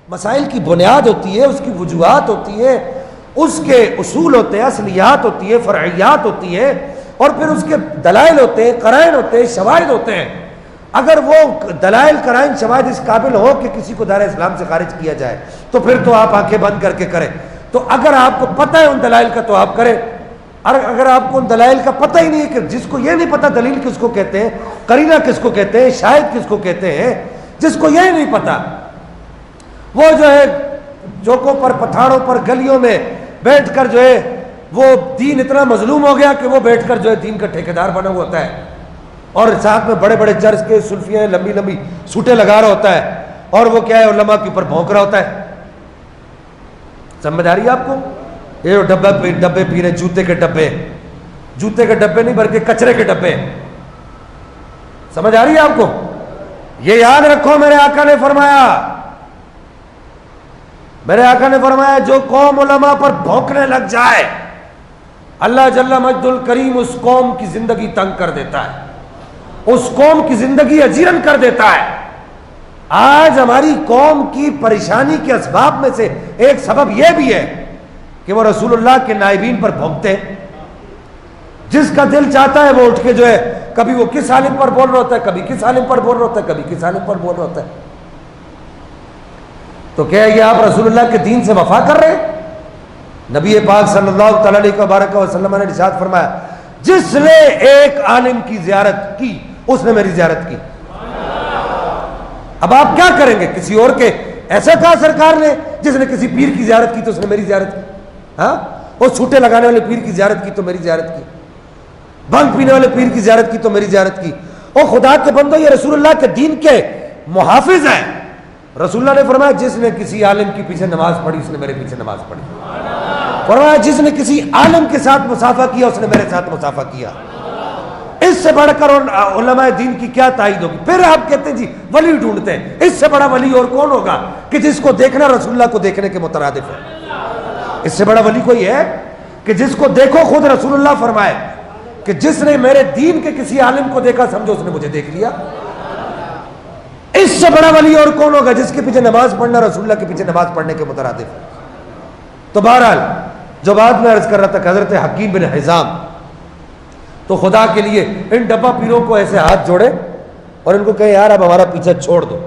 مسائل کی بنیاد ہوتی ہے، اس کی وجوہات ہوتی ہے، اس کے اصول ہوتے ہیں، اصلیات ہوتی ہے، فرعیات ہوتی ہے، اور پھر اس کے دلائل ہوتے ہیں، قرائن ہوتے ہیں، شواہد ہوتے ہیں۔ اگر وہ دلائل قرائن شواہد اس قابل ہو کہ کسی کو دائرہ اسلام سے خارج کیا جائے تو پھر تو آپ آنکھیں بند کر کے کریں۔ تو اگر آپ کو پتہ ہے ان دلائل کا تو آپ کریں، اور اگر آپ کو ان دلائل کا پتہ ہی نہیں ہے، کہ جس کو یہ نہیں پتہ دلیل کس کو کہتے ہیں، قرینہ کس کو کہتے ہیں، شاہد کس کو کہتے ہیں، جس کو یہ نہیں پتہ، وہ جو ہے چوکوں پر، پتھاڑوں پر، گلیوں میں بیٹھ کر جو ہے وہ دین اتنا مظلوم ہو گیا کہ وہ بیٹھ کر جو ہے دین کا ٹھیکیدار بنا ہوا ہوتا ہے، اور ساتھ میں بڑے بڑے چرچ کے سلفیاں لمبی لمبی سوٹیں لگا رہا ہوتا ہے، اور وہ کیا ہے علماء کے اوپر بھونک رہا ہوتا ہے۔ سمجھ آ رہی ہے آپ کو؟ یہ جو ڈبے پی رہے، جوتے کے ڈبے نہیں بلکہ کچرے کے ڈبے، سمجھ آ رہی ہے آپ کو؟ یہ یاد رکھو، میرے آقا نے فرمایا جو قوم علماء پر بھونکنے لگ جائے اللہ جل مجد الکریم اس قوم کی زندگی تنگ کر دیتا ہے، اس قوم کی زندگی اجیرن کر دیتا ہے۔ آج ہماری قوم کی پریشانی کے اسباب میں سے ایک سبب یہ بھی ہے کہ وہ رسول اللہ کے نائبین پر بھونکتے ہیں۔ جس کا دل چاہتا ہے وہ اٹھ کے جو ہے کبھی وہ کس عالم پر بول رہا ہوتا ہے، کبھی کس عالم پر بول رہا ہوتا ہے، کبھی کس عالم پر بول رہا ہوتا ہے۔ تو کیا یہ آپ رسول اللہ کے دین سے وفا کر رہے ہیں؟ نبی پاک صلی اللہ تعالی علیہ وسلم نے ارشاد فرمایا جس نے ایک عالم کی زیارت کی اس نے میری زیارت کی۔ اب آپ کیا کریں گے؟ کسی اور کے، ایسا کہا سرکار نے جس نے کسی پیر کی زیارت کی تو اس نے میری زیارت کی؟ ہاں، وہ چھوٹے لگانے والے پیر کی زیارت کی تو میری زیارت کی، بھنگ پینے والے پیر کی زیارت کی تو میری زیارت کی۔ او خدا کے بندو، یہ رسول اللہ کے دین کے محافظ ہیں۔ رسول اللہ نے فرمایا جس نے کسی عالم کے پیچھے نماز پڑھی اس نے میرے پیچھے نماز پڑھی، فرمایا جس نے کسی عالم کے ساتھ مصافحہ کیا اس نے میرے ساتھ مصافحہ کیا۔ اس سے بڑھ کر علماء دین کی کیا تائید ہوگی؟ پھر آپ کہتے ہیں جی ولی ڈھونڈتے ہیں، اس سے بڑا ولی اور کون ہوگا کہ جس کو دیکھنا رسول اللہ کو دیکھنے کے مترادف ہے؟ اس سے بڑا ولی کوئی ہے کہ جس کو دیکھو خود رسول اللہ فرمائے کہ جس نے میرے دین کے کسی عالم کو دیکھا سمجھو اس نے مجھے دیکھ لیا۔ اس سے بڑا ولی اور کون ہوگا جس کے پیچھے نماز پڑھنا رسول اللہ کے پیچھے نماز پڑھنے کے مترادف ہے؟ تو بہرحال جو بات میں عرض کر رہا تھا کہ حضرت حکیم بن حزام تو خدا کے لیے ان ڈبہ پیروں کو ایسے ہاتھ جوڑے اور ان کو کہے یار اب ہمارا پیچھا چھوڑ دو،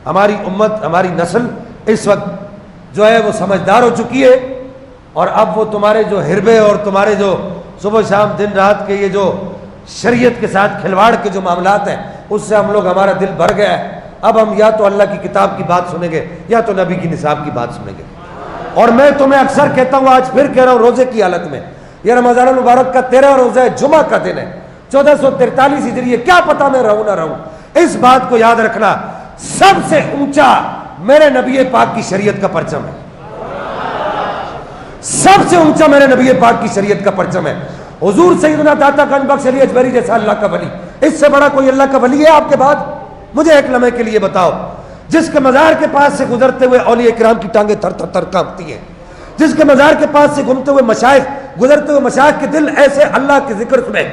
ہماری امت، ہماری نسل اس وقت جو ہے وہ سمجھدار ہو چکی ہے، اور اب وہ تمہارے جو حربے اور تمہارے جو صبح شام دن رات کے یہ جو شریعت کے ساتھ کھلواڑ کے جو معاملات ہیں اس سے ہم لوگ، ہمارا دل بھر گیا ہے۔ اب ہم یا تو اللہ کی کتاب کی بات سنیں گے یا تو نبی کی نصاب کی بات سنیں گے۔ اور میں تمہیں اکثر کہتا ہوں، آج پھر کہہ رہا ہوں، روزے کی حالت میں، یہ رمضان المبارک کا 13واں روزہ ہے، جمعہ کا دن ہے، 1443 ہجری ہے، کیا پتا میں رہوں نہ رہوں، اس بات کو یاد رکھنا سب سے اونچا میرے نبی پاک کی شریعت کا پرچم ہے، سب سے اونچا میرے نبی پاک کی شریعت کا پرچم ہے۔ حضور سیدنا داتا گنج بخش علی اجمیری جیسا اللہ کا ولی، اس سے بڑا کوئی اللہ کا ولی ہے آپ کے بعد؟ مجھے ایک لمحے کے لیے بتاؤ، جس کے مزار کے پاس سے گزرتے ہوئے اولیاء کرام کی ٹانگیں تھر تھر تھر کانپتی ہیں، جس کے مزار کے پاس سے گھومتے ہوئے مشائخ، گزرتے ہوئے مشائخ کے دل ایسے اللہ کے ذکر میں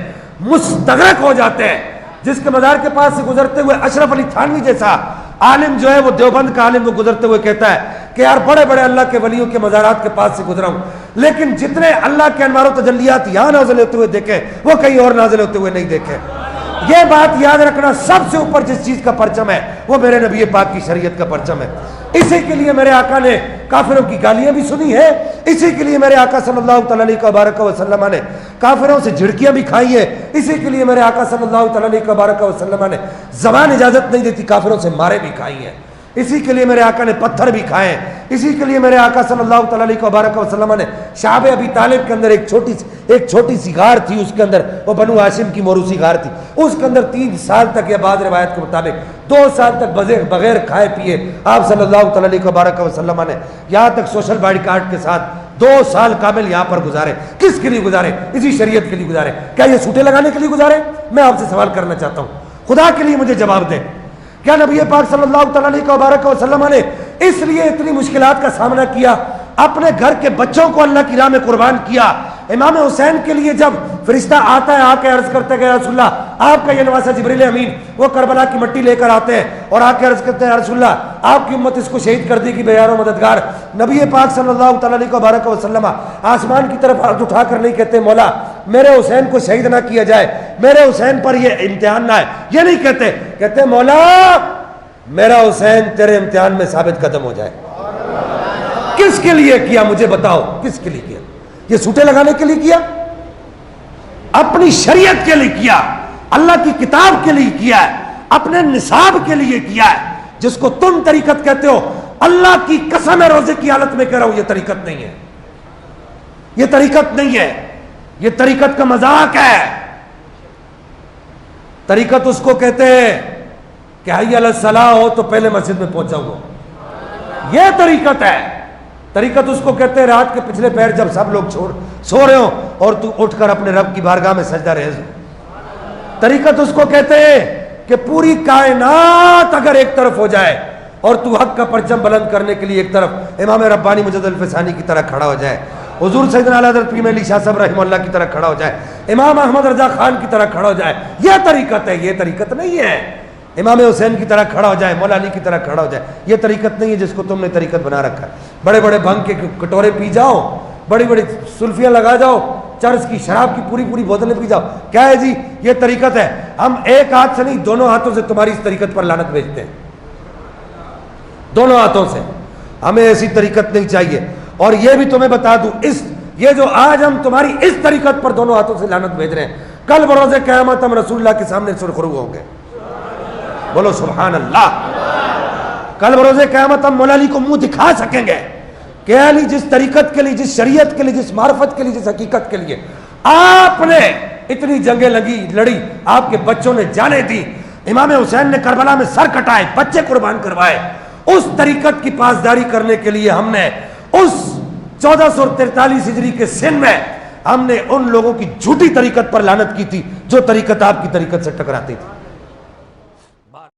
مستغرق ہو جاتے ہیں، جس کے مزار کے پاس سے گزرتے ہوئے اشرف علی تھانوی جیسا عالم جو ہے وہ دیوبند کا عالم، وہ گزرتے ہوئے کہتا ہے کہ یار بڑے بڑے اللہ کے ولیوں کے مزارات کے پاس سے گزرا ہوں، لیکن جتنے اللہ کے انوار و تجلیات یہاں نازل ہوتے ہوئے دیکھے وہ کہیں اور نازل ہوتے ہوئے نہیں دیکھے۔ یہ بات یاد رکھنا، سب سے اوپر جس چیز کا پرچم ہے وہ میرے نبی پاک کی شریعت کا پرچم ہے۔ اسی کے لیے میرے آقا نے کافروں کی گالیاں بھی سنی ہیں، اسی کے لیے میرے آقا صلی اللہ تعالی علیہ وسلم نے کافروں سے جھڑکیاں بھی کھائی ہیں، اسی کے لیے میرے آقا صلی اللہ تعالی علیہ وسلم نے زبان اجازت نہیں دیتی کافروں سے مارے بھی کھائی ہیں، اسی کے لیے میرے آقا نے پتھر بھی کھائے ہیں، اسی کے لیے میرے آقا صلی اللہ تعالی علیہ وسلم نے شعب ابی طالب کے اندر ایک چھوٹی سی غار تھی، اس کے اندر وہ بنو ہاشم کی موروثی غار تھی، اس کے اندر 3 سال تک، یا بعض روایت کے مطابق 2 سال تک بغیر کھائے پیے آپ صلی اللہ تعالی علیہ وسلم نے یہاں تک سوشل باڈی کارڈ کے ساتھ 2 سال کامل یہاں پر گزارے۔ کس کے لیے گزارے؟ اسی شریعت کے لیے گزارے۔ کیا یہ سوٹے لگانے کے لیے گزارے؟ میں آپ سے سوال کرنا چاہتا ہوں، خدا کے لیے مجھے جواب دیں، کیا نبی پاک صلی اللہ تعالی علیہ وسلم نے اس لیے اتنی مشکلات کا سامنا کیا، اپنے گھر کے بچوں کو اللہ کی راہ میں قربان کیا، امام حسین کے لیے جب فرشتہ آتا ہے، آ کے عرض کرتے کہ یا رسول اللہ آپ کا یہ نواسا جبریل امین وہ کربلا کی مٹی لے کر آتے ہیں اور آ کے عرض کرتے ہیں یا رسول اللہ آپ کی امت اس کو شہید کر دے گی بے یار و مددگار. نبی پاک صلی اللہ تعالیٰ علیہ وسلم آسمان کی طرف ہاتھ اٹھا کر نہیں کہتے مولا میرے حسین کو شہید نہ کیا جائے، میرے حسین پر یہ امتحان نہ ہے، یہ نہیں کہتے، کہتے مولا میرا حسین تیرے امتحان میں ثابت قدم ہو جائے. کس کے لیے کیا مجھے بتاؤ، کس کے لیے کیا؟ یہ سوٹے لگانے کے لیے کیا؟ اپنی شریعت کے لیے کیا، اللہ کی کتاب کے لیے کیا ہے، اپنے نصاب کے لیے کیا ہے. جس کو تم طریقت کہتے ہو، اللہ کی قسم ہے روزے کی حالت میں کہہ رہا ہوں یہ طریقت نہیں ہے، یہ طریقت نہیں ہے، یہ طریقت کا مذاق ہے. طریقت اس کو کہتے ہیں کہ حی علی الصلاۃ ہو تو پہلے مسجد میں پہنچا ہو، یہ طریقت ہے. طریقت اس کو کہتے ہیں رات کے پچھلے پہر جب سب لوگ سو رہے ہو اور تو اٹھ کر اپنے رب کی بارگاہ میں سجدہ ریز ہو. طریقت اس کو کہتے ہیں کہ پوری کائنات اگر ایک طرف ہو جائے اور تو حق کا پرچم بلند کرنے کے لیے ایک طرف امام ربانی مجد الفسانی کی طرح کھڑا ہو جائے، حضور سیدنا اعلیٰ حضرت پیر علی شاہ صاحب رحمہ اللہ کی طرح کھڑا ہو جائے، امام احمد رضا خان کی طرح کھڑا ہو جائے، یہ طریقت ہے. یہ طریقت نہیں ہے امام حسین کی طرح کھڑا ہو جائے، مولا علی کی طرح کھڑا ہو جائے، یہ طریقت نہیں ہے جس کو تم نے طریقت بنا رکھا ہے. بڑے بڑے بھنگ کے کٹورے پی جاؤ، بڑی بڑی سلفیاں لگا جاؤ، چرس کی شراب کی پوری پوری بوتلیں پی جاؤ، کیا ہے جی یہ طریقت ہے. ہم ایک ہاتھ سے نہیں دونوں ہاتھوں سے تمہاری اس طریقت پر لعنت بھیجتے ہیں، دونوں ہاتھوں سے. ہمیں ایسی طریقت نہیں چاہیے. اور یہ بھی تمہیں بتا دوں یہ جو آج ہم تمہاری اس طریقت پر دونوں ہاتھوں سے لعنت بھیج رہے ہیں، کل بروز قیامت ہم رسول اللہ کے سامنے سرخرو ہوں گے. بولو سبحان اللہ. کل بروز قیامت ہم مولا علی کو منہ دکھا سکیں گے کہ علی جس طریقت کے لیے، جس شریعت کے لیے، جس معرفت کے لیے، جس حقیقت کے لیے آپ نے اتنی جنگیں لڑی، آپ کے بچوں نے جانیں دی، امام حسین نے کربلا میں سر کٹائے، بچے قربان کروائے، اس طریقت کی پاسداری کرنے کے لیے ہم نے اس 1443 ہجری کے سن میں ہم نے ان لوگوں کی جھوٹی طریقت پر لعنت کی تھی جو طریقت آپ کی طریقت سے ٹکراتی تھی.